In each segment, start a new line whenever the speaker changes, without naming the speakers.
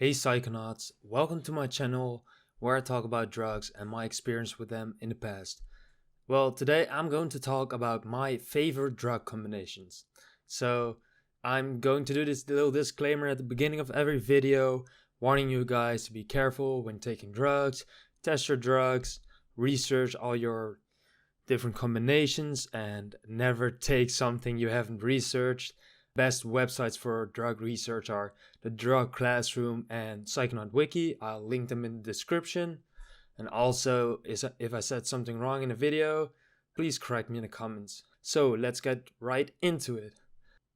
Hey Psychonauts, welcome to my channel where I talk about drugs and my experience with them in the past. Well, today I'm going to talk about my favorite drug combinations. So, I'm going to do this little disclaimer at the beginning of every video, warning you guys to be careful when taking drugs, test your drugs, research all your different combinations, and never take something you haven't researched. Best websites for drug research are the Drug Classroom and Psychonaut Wiki. I'll link them in the description. And also, if I said something wrong in the video, please correct me in the comments. So let's get right into it.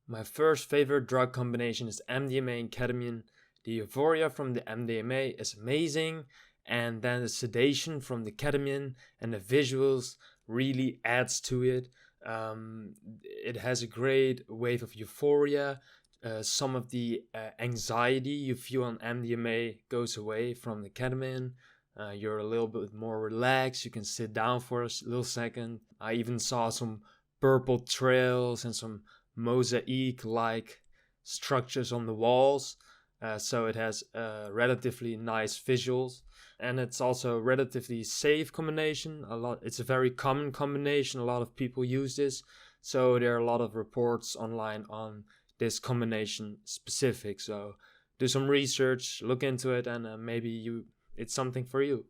My first favorite drug combination is MDMA and ketamine. The euphoria from the MDMA is amazing, and then the sedation from the ketamine and the visuals really adds to it. It has a great wave of euphoria. Some of the anxiety you feel on MDMA goes away from the ketamine. You're a little bit more relaxed. You can sit down for a little second. I even saw some purple trails and some mosaic-like structures on the walls. So it has relatively nice visuals. And it's also a relatively safe combination. It's a very common combination. A lot of people use this. So there are a lot of reports online on this combination specific. So do some research, look into it, and maybe it's something for you.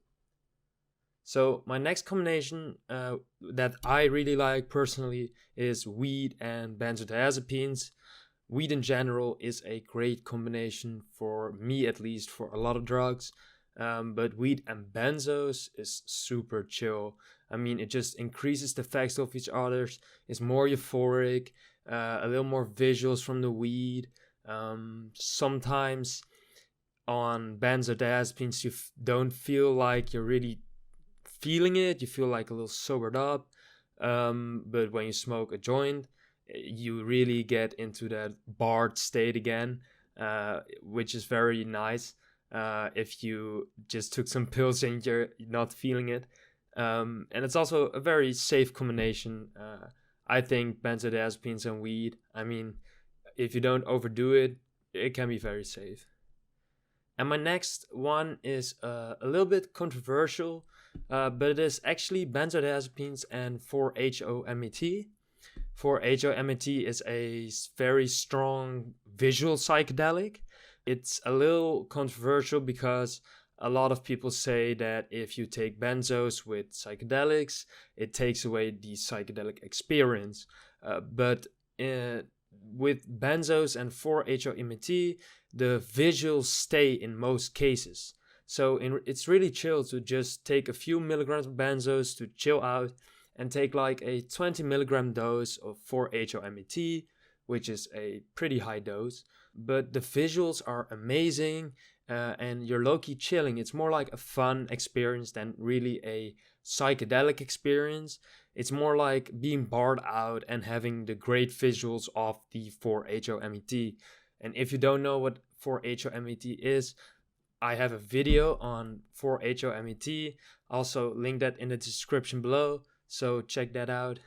So my next combination that I really like personally is weed and benzodiazepines. Weed in general is a great combination for me, at least for a lot of drugs. But weed and benzos is super chill. I mean, it just increases the effects of each other's. It's more euphoric, a little more visuals from the weed. Sometimes on benzodiazepines, you don't feel like you're really feeling it. You feel like a little sobered up. But when you smoke a joint, you really get into that barred state again, which is very nice. If you just took some pills and you're not feeling it. And it's also a very safe combination. I think benzodiazepines and weed, I mean, if you don't overdo it, it can be very safe. And my next one is a little bit controversial, but it is actually benzodiazepines and 4-HOMET. 4-HOMET is a very strong visual psychedelic. It's a little controversial because a lot of people say that if you take benzos with psychedelics, it takes away the psychedelic experience. But with benzos and 4-HOMET, the visuals stay in most cases. So it's really chill to just take a few milligrams of benzos to chill out and take like a 20 milligram dose of 4-HOMET, which is a pretty high dose. But the visuals are amazing, and you're low-key chilling. It's more like a fun experience than really a psychedelic experience. It's more like being barred out and having the great visuals of the 4-HOMET. And if you don't know what 4-HOMET is, I have a video on 4-HOMET. Also link that in the description below, so check that out.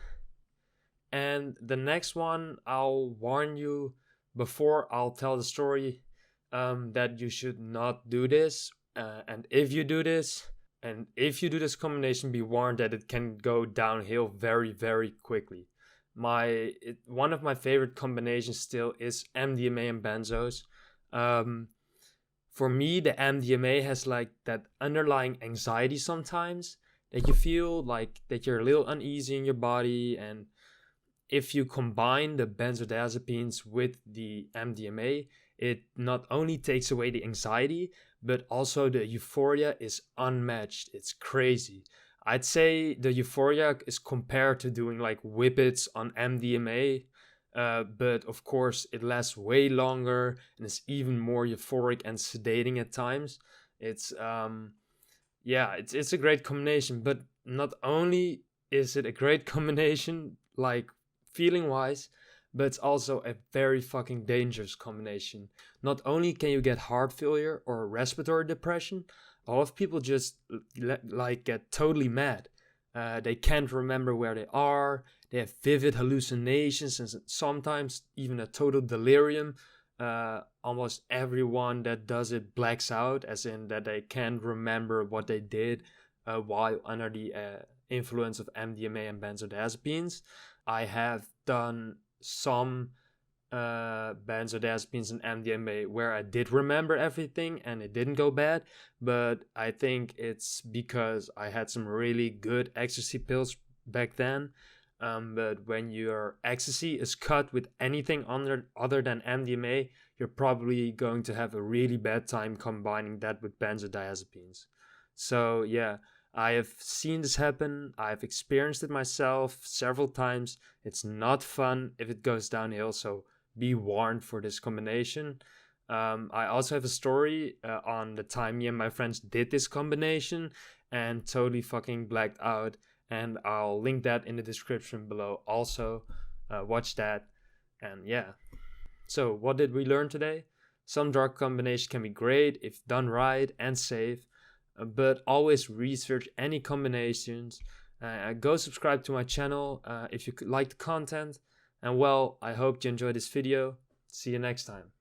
And the next one, I'll warn you before I'll tell the story that you should not do this. And if you do this combination, be warned that it can go downhill very, very quickly. One of my favorite combinations still is MDMA and benzos. For me, the MDMA has like that underlying anxiety sometimes that you feel like that you're a little uneasy in your body, and if you combine the benzodiazepines with the MDMA, it not only takes away the anxiety, but also the euphoria is unmatched. It's crazy. I'd say the euphoria is compared to doing like whippets on MDMA, but of course it lasts way longer and is even more euphoric and sedating at times. It's it's a great combination, but not only is it a great combination, like feeling wise, but it's also a very fucking dangerous combination. Not only can you get heart failure or respiratory depression, a lot of people just get totally mad. They can't remember where they are. They have vivid hallucinations and sometimes even a total delirium. almost everyone that does it blacks out, as in that they can't remember what they did while under the influence of MDMA and benzodiazepines. I have done some benzodiazepines and MDMA where I did remember everything and it didn't go bad, but I think it's because I had some really good ecstasy pills back then. But when your ecstasy is cut with anything other than MDMA, you're probably going to have a really bad time combining that with benzodiazepines. So yeah, I have seen this happen. I've experienced it myself several times. It's not fun if it goes downhill, so be warned for this combination. I also have a story on the time me and my friends did this combination and totally fucking blacked out. And I'll link that in the description below. Also, watch that. And yeah. So, what did we learn today? Some drug combinations can be great if done right and safe, but always research any combinations. Go subscribe to my channel if you like the content. And well, I hope you enjoyed this video. See you next time.